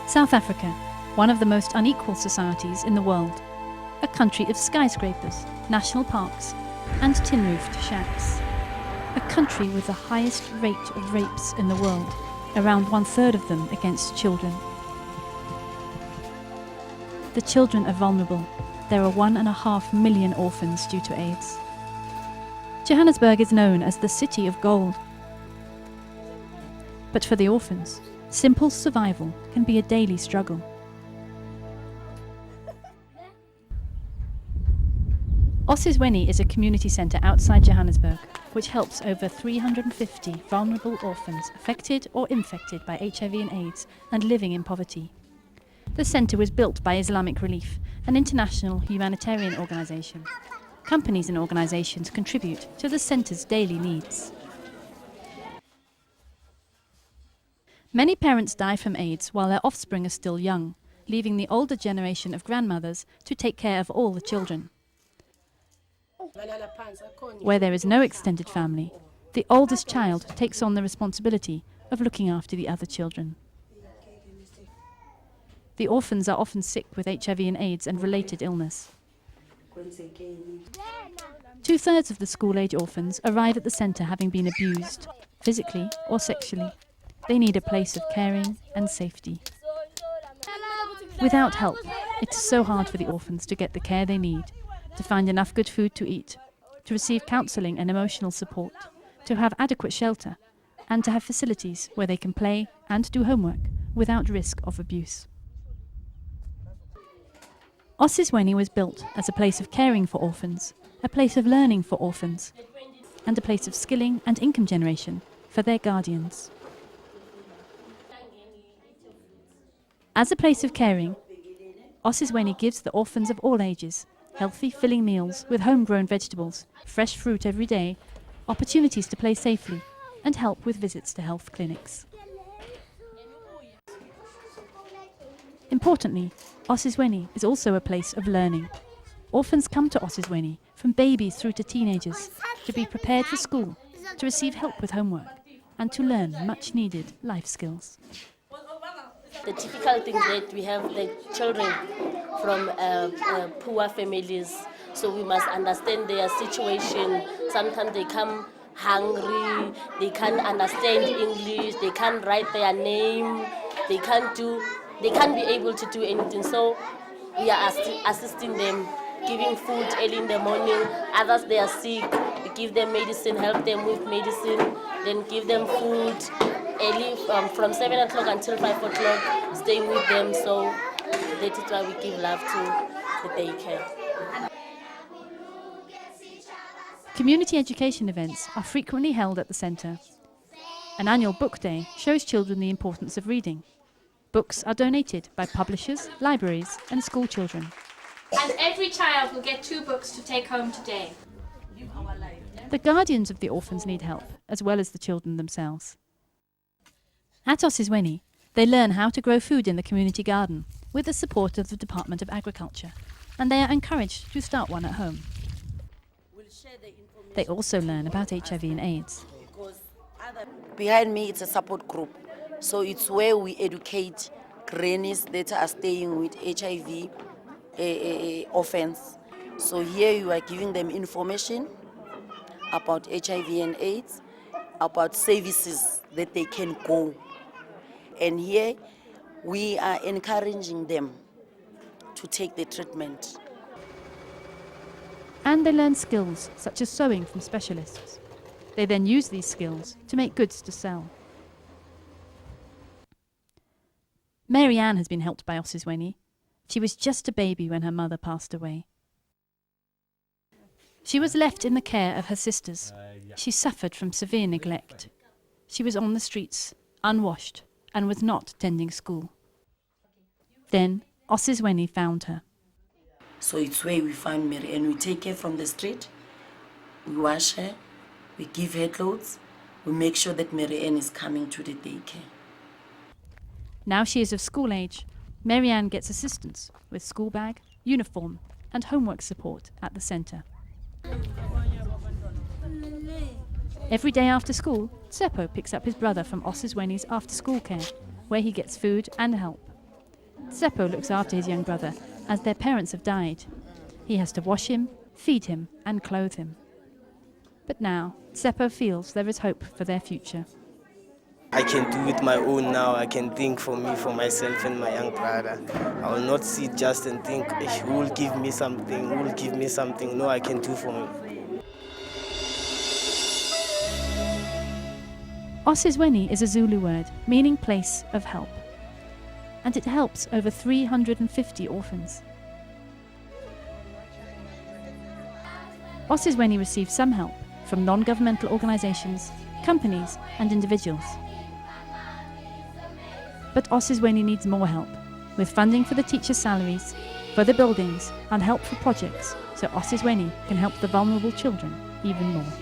South Africa, one of the most unequal societies in the world. A country of skyscrapers, national parks, and tin-roofed shacks. A country with the highest rate of rapes in the world, around 1/3 of them against children. The children are vulnerable. There are 1.5 million orphans due to AIDS. Johannesburg is known as the City of Gold. But for the orphans, simple survival can be a daily struggle. Osizweni is a community centre outside Johannesburg, which helps over 350 vulnerable orphans affected or infected by HIV and AIDS and living in poverty. The centre was built by Islamic Relief, an international humanitarian organisation. Companies and organisations contribute to the centre's daily needs. Many parents die from AIDS while their offspring are still young, leaving the older generation of grandmothers to take care of all the children. Where there is no extended family, the oldest child takes on the responsibility of looking after the other children. The orphans are often sick with HIV and AIDS and related illness. 2/3 of the school-age orphans arrive at the centre having been abused, physically or sexually. They need a place of caring and safety. Without help, it is so hard for the orphans to get the care they need, to find enough good food to eat, to receive counselling and emotional support, to have adequate shelter, and to have facilities where they can play and do homework without risk of abuse. Osizweni was built as a place of caring for orphans, a place of learning for orphans, and a place of skilling and income generation for their guardians. As a place of caring, Osizweni gives the orphans of all ages healthy, filling meals with homegrown vegetables, fresh fruit every day, opportunities to play safely, and help with visits to health clinics. Importantly, Osizweni is also a place of learning. Orphans come to Osizweni, from babies through to teenagers, to be prepared for school, to receive help with homework, and to learn much-needed life skills. The difficult thing that we have the children from poor families, so we must understand their situation. Sometimes they come hungry, they can't understand English, they can't write their name, they can't be able to do anything. So we are assisting them, giving food early in the morning. Others, they are sick, we give them medicine, help them with medicine, then give them food early from 7 o'clock until 5 o'clock, staying with them. So that is why we give love to the daycare. Community education events are frequently held at the centre. An annual book day shows children the importance of reading. Books are donated by publishers, libraries and school children. And every child will get 2 books to take home today. The guardians of the orphans need help, as well as the children themselves. At Osizweni, they learn how to grow food in the community garden with the support of the Department of Agriculture, and they are encouraged to start one at home. They also learn about HIV and AIDS. Behind me, it's a support group. So it's where we educate grannies that are staying with HIV orphans. So here you are giving them information about HIV and AIDS, about services that they can go. And here we are encouraging them to take the treatment. And they learn skills such as sewing from specialists. They then use these skills to make goods to sell. Mary Ann has been helped by Osizweni. She was just a baby when her mother passed away. She was left in the care of her sisters. She suffered from severe neglect. She was on the streets, unwashed, and was not attending school. Then Osizweni found her. So it's where we find Mary and we take her from the street, we wash her, we give her clothes, we make sure that Mary Ann is coming to the daycare. Now she is of school age, Mary Ann gets assistance with school bag, uniform and homework support at the centre. Every day after school, Tsepo picks up his brother from Osizweni's after-school care, where he gets food and help. Seppo looks after his young brother, as their parents have died. He has to wash him, feed him, and clothe him. But now, Seppo feels there is hope for their future. I can do it my own now. I can think for me, for myself and my young brother. I will not sit just and think, who will give me something, who will give me something. No, I can do for me. Osizweni is a Zulu word meaning place of help, and it helps over 350 orphans. Osizweni receives some help from non-governmental organisations, companies and individuals. But Osizweni needs more help, with funding for the teachers' salaries, for the buildings and help for projects, so Osizweni can help the vulnerable children even more.